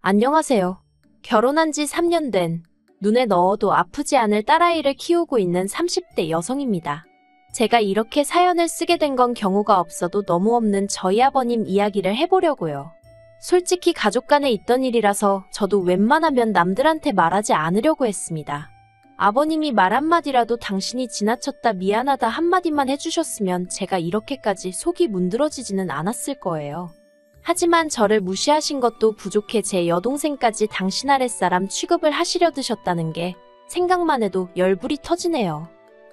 안녕하세요. 결혼한 지 3년 된, 눈에 넣어도 아프지 않을 딸아이를 키우고 있는 30대 여성입니다. 제가 이렇게 사연을 쓰게 된 건 경우가 없어도 너무 없는 저희 아버님 이야기를 해보려고요. 솔직히 가족 간에 있던 일이라서 저도 웬만하면 남들한테 말하지 않으려고 했습니다. 아버님이 말 한마디라도 당신이 지나쳤다 미안하다 한마디만 해주셨으면 제가 이렇게까지 속이 문드러지지는 않았을 거예요. 하지만 저를 무시하신 것도 부족해 제 여동생까지 당신 아랫사람 취급을 하시려 드셨다는 게 생각만 해도 열불이 터지네요.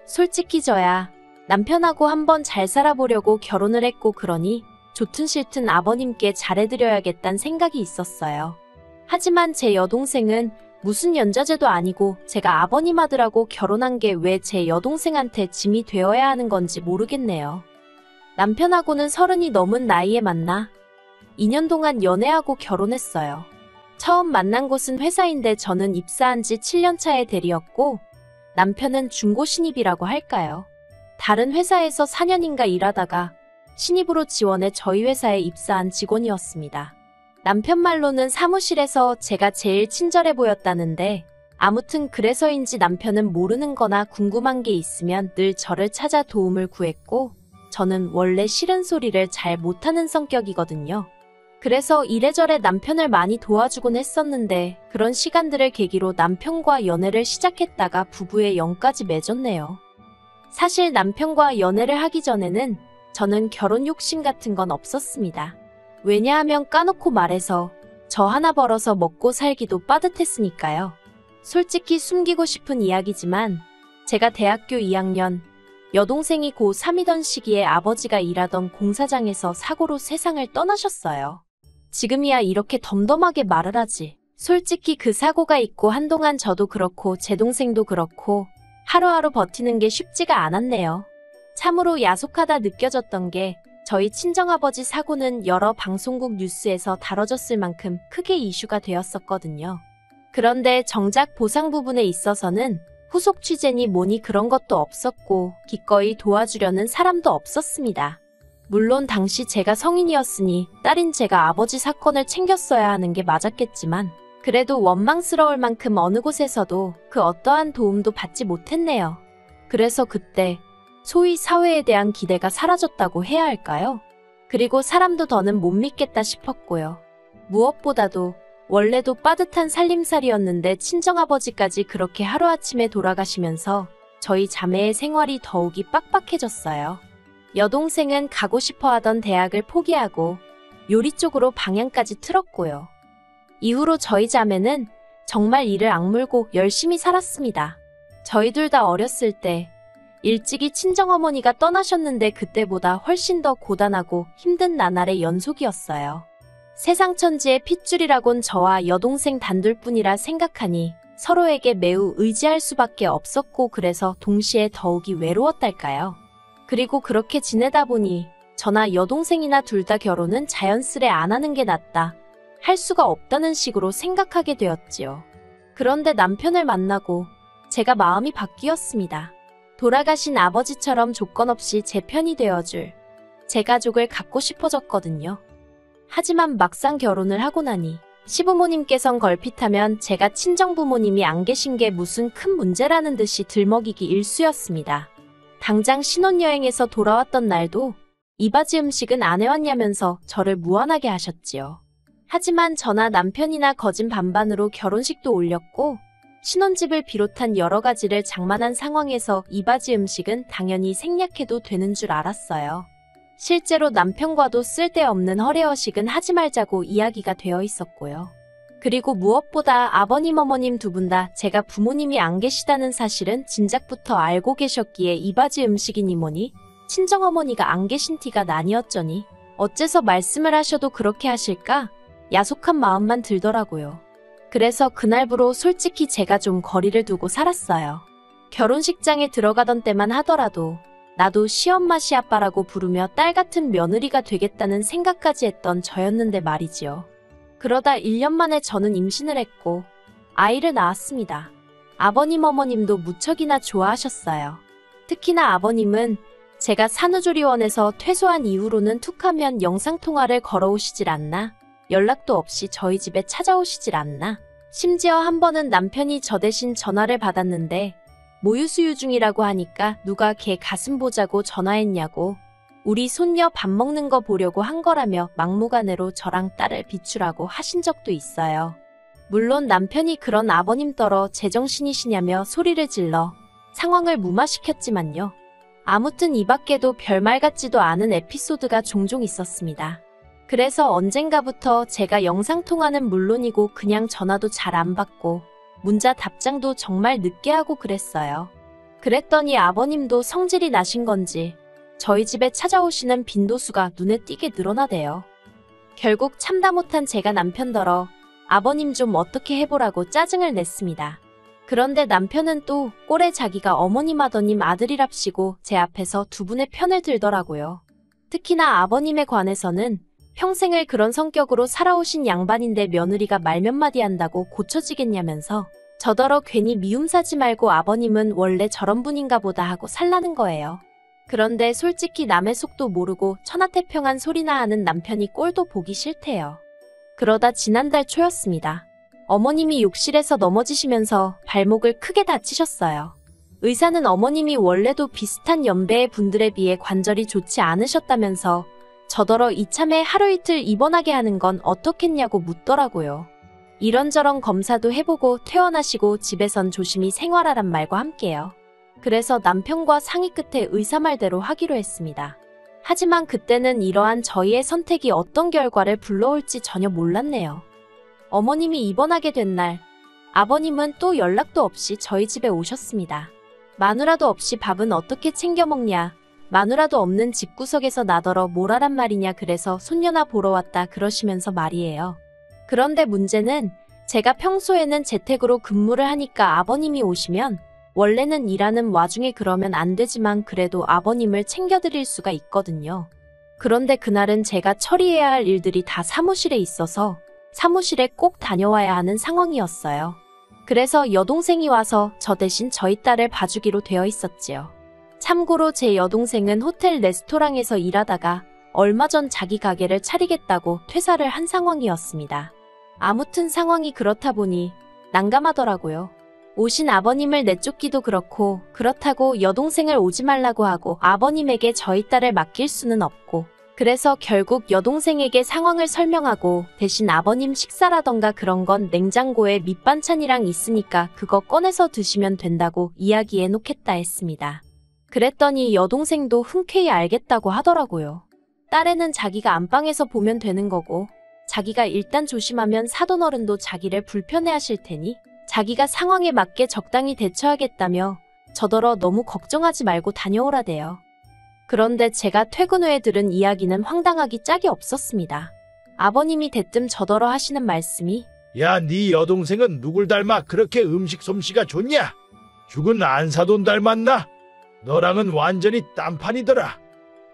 솔직히 저야 남편하고 한번 잘 살아보려고 결혼을 했고 그러니 좋든 싫든 아버님께 잘해드려야겠다는 생각이 있었어요. 하지만 제 여동생은 무슨 연좌제도 아니고 제가 아버님 아들하고 결혼한 게 왜 제 여동생한테 짐이 되어야 하는 건지 모르겠네요. 남편하고는 30이 넘은 나이에 만나 2년 동안 연애하고 결혼했어요. 처음 만난 곳은 회사인데 저는 입사한 지 7년 차의 대리였고 남편은 중고 신입이라고 할까요? 다른 회사에서 4년인가 일하다가 신입으로 지원해 저희 회사에 입사한 직원이었습니다. 남편 말로는 사무실에서 제가 제일 친절해 보였다는데 아무튼 그래서인지 남편은 모르는 거나 궁금한 게 있으면 늘 저를 찾아 도움을 구했고 저는 원래 싫은 소리를 잘 못하는 성격이거든요. 그래서 이래저래 남편을 많이 도와주곤 했었는데 그런 시간들을 계기로 남편과 연애를 시작했다가 부부의 영까지 맺었네요. 사실 남편과 연애를 하기 전에는 저는 결혼 욕심 같은 건 없었습니다. 왜냐하면 까놓고 말해서 저 하나 벌어서 먹고 살기도 빠듯했으니까요. 솔직히 숨기고 싶은 이야기지만 제가 대학교 2학년, 여동생이 고3이던 시기에 아버지가 일하던 공사장에서 사고로 세상을 떠나셨어요. 지금이야 이렇게 덤덤하게 말을 하지. 솔직히 그 사고가 있고 한동안 저도 그렇고 제 동생도 그렇고 하루하루 버티는 게 쉽지가 않았네요. 참으로 야속하다 느껴졌던 게 저희 친정아버지 사고는 여러 방송국 뉴스에서 다뤄졌을 만큼 크게 이슈가 되었었거든요. 그런데 정작 보상 부분에 있어서는 후속 취재니 뭐니 그런 것도 없었고 기꺼이 도와주려는 사람도 없었습니다. 물론 당시 제가 성인이었으니 딸인 제가 아버지 사건을 챙겼어야 하는 게 맞았겠지만 그래도 원망스러울 만큼 어느 곳에서도 그 어떠한 도움도 받지 못했네요. 그래서 그때 소위 사회에 대한 기대가 사라졌다고 해야 할까요? 그리고 사람도 더는 못 믿겠다 싶었고요. 무엇보다도 원래도 빠듯한 살림살이였는데 친정아버지까지 그렇게 하루아침에 돌아가시면서 저희 자매의 생활이 더욱이 빡빡해졌어요. 여동생은 가고 싶어하던 대학을 포기하고 요리 쪽으로 방향까지 틀었고요. 이후로 저희 자매는 정말 이를 악물고 열심히 살았습니다. 저희 둘 다 어렸을 때 일찍이 친정어머니가 떠나셨는데 그때보다 훨씬 더 고단하고 힘든 나날의 연속이었어요. 세상 천지의 핏줄이라곤 저와 여동생 단둘뿐이라 생각하니 서로에게 매우 의지할 수밖에 없었고 그래서 동시에 더욱이 외로웠달까요. 그리고 그렇게 지내다 보니 저나 여동생이나 둘 다 결혼은 자연스레 안 하는 게 낫다. 할 수가 없다는 식으로 생각하게 되었지요. 그런데 남편을 만나고 제가 마음이 바뀌었습니다. 돌아가신 아버지처럼 조건 없이 제 편이 되어줄 제 가족을 갖고 싶어졌거든요. 하지만 막상 결혼을 하고 나니 시부모님께선 걸핏하면 제가 친정부모님이 안 계신 게 무슨 큰 문제라는 듯이 들먹이기 일쑤였습니다. 당장 신혼여행에서 돌아왔던 날도 이바지 음식은 안 해왔냐면서 저를 무안하게 하셨지요. 하지만 저나 남편이나 거진 반반으로 결혼식도 올렸고 신혼집을 비롯한 여러 가지를 장만한 상황에서 이바지 음식은 당연히 생략해도 되는 줄 알았어요. 실제로 남편과도 쓸데없는 허례허식은 하지 말자고 이야기가 되어 있었고요. 그리고 무엇보다 아버님 어머님 두 분 다 제가 부모님이 안 계시다는 사실은 진작부터 알고 계셨기에 이바지 음식이니 뭐니 친정어머니가 안 계신 티가 나뉘었더니 어째서 말씀을 하셔도 그렇게 하실까 야속한 마음만 들더라고요. 그래서 그날부로 솔직히 제가 좀 거리를 두고 살았어요. 결혼식장에 들어가던 때만 하더라도 나도 시엄마 시아빠라고 부르며 딸 같은 며느리가 되겠다는 생각까지 했던 저였는데 말이지요. 그러다 1년 만에 저는 임신을 했고 아이를 낳았습니다. 아버님 어머님도 무척이나 좋아하셨어요. 특히나 아버님은 제가 산후조리원에서 퇴소한 이후로는 툭하면 영상통화를 걸어오시질 않나 연락도 없이 저희 집에 찾아오시질 않나. 심지어 한 번은 남편이 저 대신 전화를 받았는데 모유수유 중이라고 하니까 누가 걔 가슴 보자고 전화했냐고, 우리 손녀 밥 먹는 거 보려고 한 거라며 막무가내로 저랑 딸을 비추라고 하신 적도 있어요. 물론 남편이 그런 아버님 떨어 제정신이시냐며 소리를 질러 상황을 무마시켰지만요. 아무튼 이 밖에도 별말 같지도 않은 에피소드가 종종 있었습니다. 그래서 언젠가부터 제가 영상통화는 물론이고 그냥 전화도 잘 안 받고 문자 답장도 정말 늦게 하고 그랬어요. 그랬더니 아버님도 성질이 나신 건지 저희 집에 찾아오시는 빈도수가 눈에 띄게 늘어나대요. 결국 참다 못한 제가 남편더러 아버님 좀 어떻게 해보라고 짜증을 냈습니다. 그런데 남편은 또 꼴에 자기가 어머님 아더님 아들이랍시고 제 앞에서 두 분의 편을 들더라고요. 특히나 아버님에 관해서는 평생을 그런 성격으로 살아오신 양반인데 며느리가 말 몇 마디 한다고 고쳐지겠냐면서 저더러 괜히 미움 사지 말고 아버님은 원래 저런 분인가 보다 하고 살라는 거예요. 그런데 솔직히 남의 속도 모르고 천하태평한 소리나 하는 남편이 꼴도 보기 싫대요. 그러다 지난달 초였습니다. 어머님이 욕실에서 넘어지시면서 발목을 크게 다치셨어요. 의사는 어머님이 원래도 비슷한 연배의 분들에 비해 관절이 좋지 않으셨다면서 저더러 이참에 하루 이틀 입원하게 하는 건 어떻겠냐고 묻더라고요. 이런저런 검사도 해보고 퇴원하시고 집에선 조심히 생활하란 말과 함께요. 그래서 남편과 상의 끝에 의사 말대로 하기로 했습니다. 하지만 그때는 이러한 저희의 선택이 어떤 결과를 불러올지 전혀 몰랐네요. 어머님이 입원하게 된 날, 아버님은 또 연락도 없이 저희 집에 오셨습니다. 마누라도 없이 밥은 어떻게 챙겨 먹냐, 마누라도 없는 집구석에서 나더러 뭘 하란 말이냐, 그래서 손녀나 보러 왔다 그러시면서 말이에요. 그런데 문제는 제가 평소에는 재택으로 근무를 하니까 아버님이 오시면 원래는 일하는 와중에 그러면 안 되지만 그래도 아버님을 챙겨드릴 수가 있거든요. 그런데 그날은 제가 처리해야 할 일들이 다 사무실에 있어서 사무실에 꼭 다녀와야 하는 상황이었어요. 그래서 여동생이 와서 저 대신 저희 딸을 봐주기로 되어 있었지요. 참고로 제 여동생은 호텔 레스토랑에서 일하다가 얼마 전 자기 가게를 차리겠다고 퇴사를 한 상황이었습니다. 아무튼 상황이 그렇다 보니 난감하더라고요. 오신 아버님을 내쫓기도 그렇다고 여동생을 오지 말라고 하고 아버님에게 저희 딸을 맡길 수는 없고, 그래서 결국 여동생에게 상황을 설명하고 대신 아버님 식사라던가 그런 건 냉장고에 밑반찬이랑 있으니까 그거 꺼내서 드시면 된다고 이야기해 놓겠다 했습니다. 그랬더니 여동생도 흔쾌히 알겠다고 하더라고요. 딸애는 자기가 안방에서 보면 되는 거고 자기가 일단 조심하면 사돈어른도 자기를 불편해하실 테니 자기가 상황에 맞게 적당히 대처하겠다며 저더러 너무 걱정하지 말고 다녀오라대요. 그런데 제가 퇴근 후에 들은 이야기는 황당하기 짝이 없었습니다. 아버님이 대뜸 저더러 하시는 말씀이, 야, 네 여동생은 누굴 닮아 그렇게 음식 솜씨가 좋냐? 죽은 안사돈 닮았나? 너랑은 완전히 딴판이더라.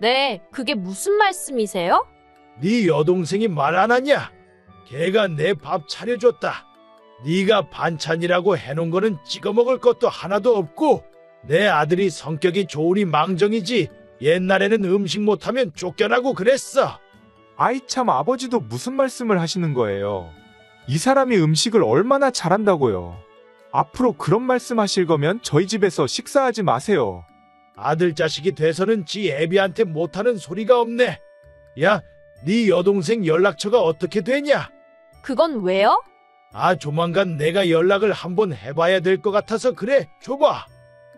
네, 그게 무슨 말씀이세요? 네 여동생이 말 안 하냐? 걔가 내 밥 차려줬다. 네가 반찬이라고 해놓은 거는 찍어 먹을 것도 하나도 없고 내 아들이 성격이 좋으니 망정이지 옛날에는 음식 못하면 쫓겨나고 그랬어. 아이 참, 아버지도 무슨 말씀을 하시는 거예요? 이 사람이 음식을 얼마나 잘한다고요. 앞으로 그런 말씀하실 거면 저희 집에서 식사하지 마세요. 아들 자식이 돼서는 지 애비한테 못하는 소리가 없네. 야, 네 여동생 연락처가 어떻게 되냐? 그건 왜요? 조만간 내가 연락을 한번 해봐야 될 것 같아서 그래. 줘봐.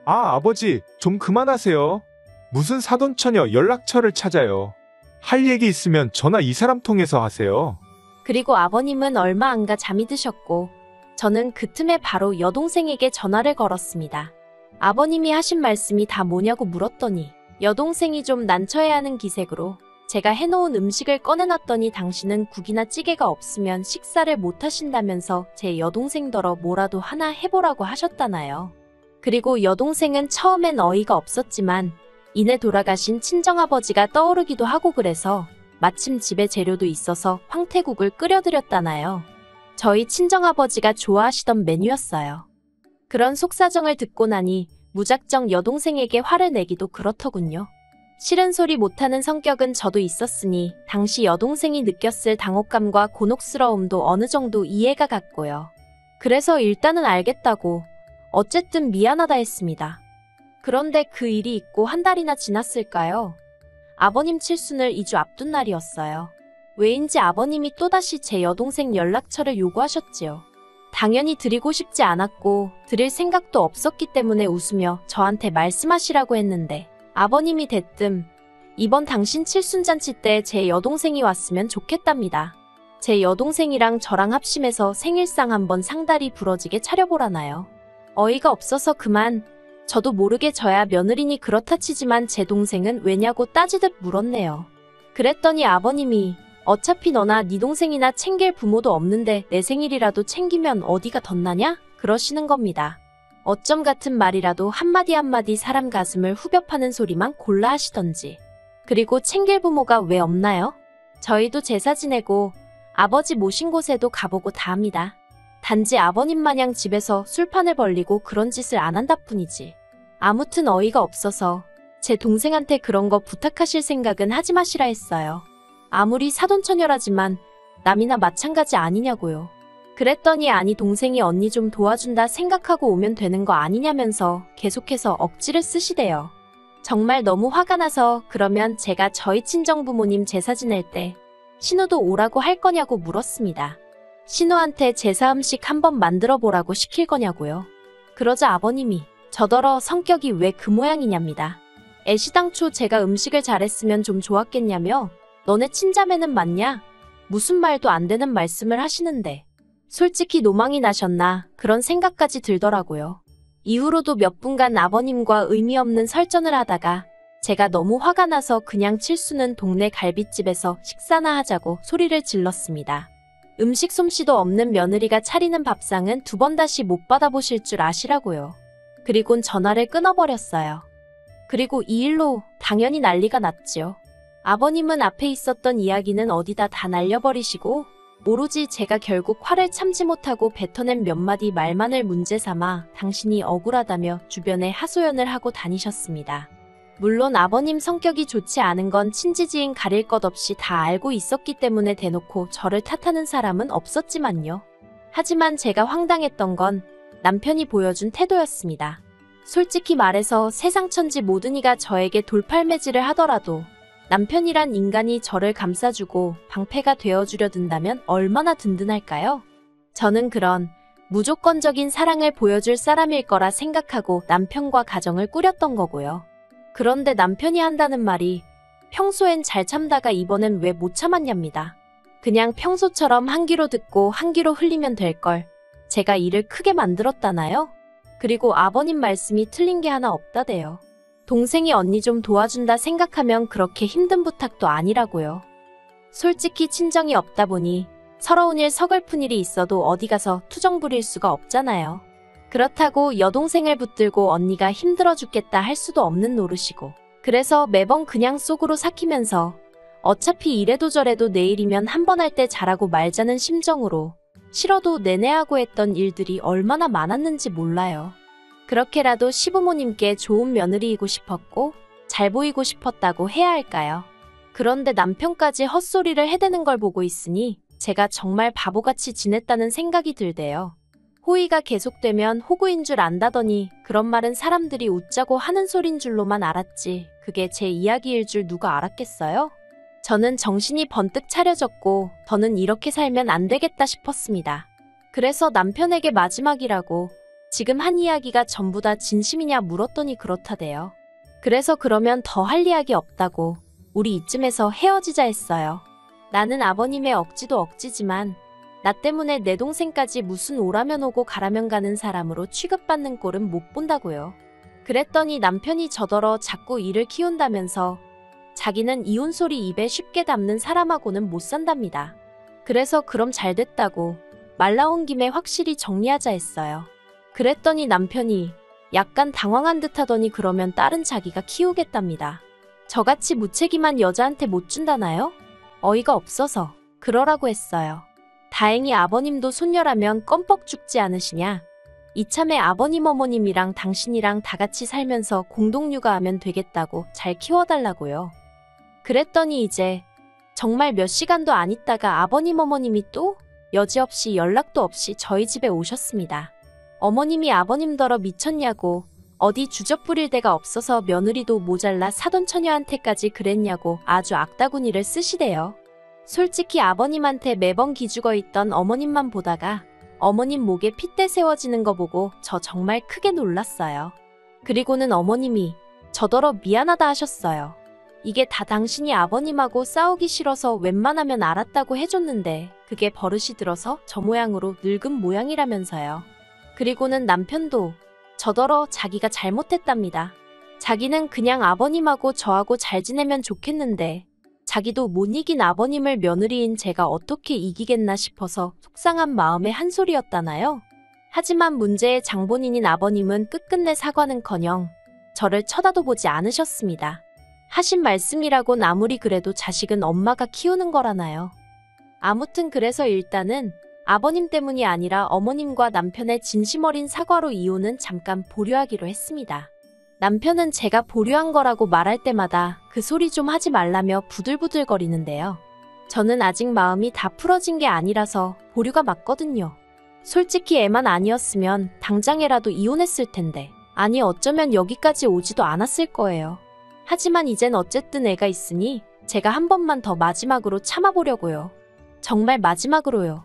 아버지, 좀 그만하세요. 무슨 사돈처녀 연락처를 찾아요. 할 얘기 있으면 전화 이 사람 통해서 하세요. 그리고 아버님은 얼마 안 가 잠이 드셨고 저는 그 틈에 바로 여동생에게 전화를 걸었습니다. 아버님이 하신 말씀이 다 뭐냐고 물었더니 여동생이 좀 난처해하는 기색으로 제가 해놓은 음식을 꺼내놨더니 당신은 국이나 찌개가 없으면 식사를 못 하신다면서 제 여동생더러 뭐라도 하나 해보라고 하셨다나요. 그리고 여동생은 처음엔 어이가 없었지만 이내 돌아가신 친정아버지가 떠오르기도 하고 그래서 마침 집에 재료도 있어서 황태국을 끓여드렸다나요. 저희 친정아버지가 좋아하시던 메뉴였어요. 그런 속사정을 듣고 나니 무작정 여동생에게 화를 내기도 그렇더군요. 싫은 소리 못하는 성격은 저도 있었으니 당시 여동생이 느꼈을 당혹감과 곤혹스러움도 어느 정도 이해가 갔고요. 그래서 일단은 알겠다고 어쨌든 미안하다 했습니다. 그런데 그 일이 있고 한 달이나 지났을까요? 아버님 칠순을 2주 앞둔 날이었어요. 왜인지 아버님이 또다시 제 여동생 연락처를 요구하셨지요. 당연히 드리고 싶지 않았고 드릴 생각도 없었기 때문에 웃으며 저한테 말씀하시라고 했는데 아버님이 대뜸 이번 당신 칠순잔치 때 제 여동생이 왔으면 좋겠답니다. 제 여동생이랑 저랑 합심해서 생일상 한번 상다리 부러지게 차려보라나요. 어이가 없어서 그만 저도 모르게 저야 며느리니 그렇다 치지만 제 동생은 왜냐고 따지듯 물었네요. 그랬더니 아버님이 어차피 너나 네 동생이나 챙길 부모도 없는데 내 생일이라도 챙기면 어디가 덧나냐? 그러시는 겁니다. 어쩜 같은 말이라도 한마디 한마디 사람 가슴을 후벼 파는 소리만 골라 하시던지. 그리고 챙길 부모가 왜 없나요? 저희도 제사 지내고 아버지 모신 곳에도 가보고 다 합니다. 단지 아버님 마냥 집에서 술판을 벌리고 그런 짓을 안 한다 뿐이지. 아무튼 어이가 없어서 제 동생한테 그런 거 부탁하실 생각은 하지 마시라 했어요. 아무리 사돈처녀라지만 남이나 마찬가지 아니냐고요. 그랬더니 아니 동생이 언니 좀 도와준다 생각하고 오면 되는 거 아니냐면서 계속해서 억지를 쓰시대요. 정말 너무 화가 나서 그러면 제가 저희 친정부모님 제사 지낼 때 신우도 오라고 할 거냐고 물었습니다. 신우한테 제사 음식 한번 만들어 보라고 시킬 거냐고요. 그러자 아버님이 저더러 성격이 왜 그 모양이냐입니다. 애시당초 제가 음식을 잘했으면 좀 좋았겠냐며 너네 친자매는 맞냐? 무슨 말도 안 되는 말씀을 하시는데 솔직히 노망이 나셨나 그런 생각까지 들더라고요. 이후로도 몇 분간 아버님과 의미 없는 설전을 하다가 제가 너무 화가 나서 그냥 칠수는 동네 갈빗집에서 식사나 하자고 소리를 질렀습니다. 음식 솜씨도 없는 며느리가 차리는 밥상은 두 번 다시 못 받아보실 줄 아시라고요. 그리곤 전화를 끊어버렸어요. 그리고 이 일로 당연히 난리가 났지요. 아버님은 앞에 있었던 이야기는 어디다 다 날려버리시고 오로지 제가 결국 화를 참지 못하고 뱉어낸 몇 마디 말만을 문제 삼아 당신이 억울하다며 주변에 하소연을 하고 다니셨습니다. 물론 아버님 성격이 좋지 않은 건 친지지인 가릴 것 없이 다 알고 있었기 때문에 대놓고 저를 탓하는 사람은 없었지만요. 하지만 제가 황당했던 건 남편이 보여준 태도였습니다. 솔직히 말해서 세상 천지 모든 이가 저에게 돌팔매질을 하더라도 남편이란 인간이 저를 감싸주고 방패가 되어주려 든다면 얼마나 든든할까요? 저는 그런 무조건적인 사랑을 보여줄 사람일 거라 생각하고 남편과 가정을 꾸렸던 거고요. 그런데 남편이 한다는 말이 평소엔 잘 참다가 이번엔 왜 못 참았냐입니다. 그냥 평소처럼 한 귀로 듣고 한 귀로 흘리면 될 걸 제가 일을 크게 만들었다나요? 그리고 아버님 말씀이 틀린 게 하나 없다대요. 동생이 언니 좀 도와준다 생각하면 그렇게 힘든 부탁도 아니라고요. 솔직히 친정이 없다 보니 서러운 일 서글픈 일이 있어도 어디 가서 투정 부릴 수가 없잖아요. 그렇다고 여동생을 붙들고 언니가 힘들어 죽겠다 할 수도 없는 노릇이고 그래서 매번 그냥 속으로 삭히면서 어차피 이래도 저래도 내일이면 한 번 할 때 잘하고 말자는 심정으로 싫어도 내내 하고 했던 일들이 얼마나 많았는지 몰라요. 그렇게라도 시부모님께 좋은 며느리이고 싶었고 잘 보이고 싶었다고 해야 할까요? 그런데 남편까지 헛소리를 해대는 걸 보고 있으니 제가 정말 바보같이 지냈다는 생각이 들대요. 호의가 계속되면 호구인 줄 안다더니 그런 말은 사람들이 웃자고 하는 소린 줄로만 알았지 그게 제 이야기일 줄 누가 알았겠어요? 저는 정신이 번뜩 차려졌고 더는 이렇게 살면 안 되겠다 싶었습니다. 그래서 남편에게 마지막이라고 지금 한 이야기가 전부 다 진심이냐 물었더니 그렇다대요. 그래서 그러면 더 할 이야기 없다고 우리 이쯤에서 헤어지자 했어요. 나는 아버님의 억지도 억지지만 나 때문에 내 동생까지 무슨 오라면 오고 가라면 가는 사람으로 취급받는 꼴은 못 본다고요. 그랬더니 남편이 저더러 자꾸 일을 키운다면서 자기는 이혼 소리 입에 쉽게 담는 사람하고는 못 산답니다. 그래서 그럼 잘 됐다고 말 나온 김에 확실히 정리하자 했어요. 그랬더니 남편이 약간 당황한 듯 하더니 그러면 딸은 자기가 키우겠답니다. 저같이 무책임한 여자한테 못 준다나요? 어이가 없어서 그러라고 했어요. 다행히 아버님도 손녀라면 껌뻑 죽지 않으시냐. 이참에 아버님 어머님이랑 당신이랑 다 같이 살면서 공동육아하면 되겠다고 잘 키워달라고요. 그랬더니 이제 정말 몇 시간도 안 있다가 아버님 어머님이 또 여지없이 연락도 없이 저희 집에 오셨습니다. 어머님이 아버님더러 미쳤냐고, 어디 주접 부릴 데가 없어서 며느리도 모자라 사돈 처녀한테까지 그랬냐고 아주 악다구니를 쓰시대요. 솔직히 아버님한테 매번 기죽어 있던 어머님만 보다가 어머님 목에 핏대 세워지는 거 보고 저 정말 크게 놀랐어요. 그리고는 어머님이 저더러 미안하다 하셨어요. 이게 다 당신이 아버님하고 싸우기 싫어서 웬만하면 알았다고 해줬는데 그게 버릇이 들어서 저 모양으로 늙은 모양이라면서요. 그리고는 남편도 저더러 자기가 잘못했답니다. 자기는 그냥 아버님하고 저하고 잘 지내면 좋겠는데 자기도 못 이긴 아버님을 며느리인 제가 어떻게 이기겠나 싶어서 속상한 마음에 한 소리였다나요. 하지만 문제의 장본인인 아버님은 끝끝내 사과는커녕 저를 쳐다도 보지 않으셨습니다. 하신 말씀이라곤 아무리 그래도 자식은 엄마가 키우는 거라나요. 아무튼 그래서 일단은 아버님 때문이 아니라 어머님과 남편의 진심 어린 사과로 이혼은 잠깐 보류하기로 했습니다. 남편은 제가 보류한 거라고 말할 때마다 그 소리 좀 하지 말라며 부들부들거리는데요. 저는 아직 마음이 다 풀어진 게 아니라서 보류가 맞거든요. 솔직히 애만 아니었으면 당장에라도 이혼했을 텐데, 아니 어쩌면 여기까지 오지도 않았을 거예요. 하지만 이젠 어쨌든 애가 있으니 제가 한 번만 더 마지막으로 참아보려고요. 정말 마지막으로요.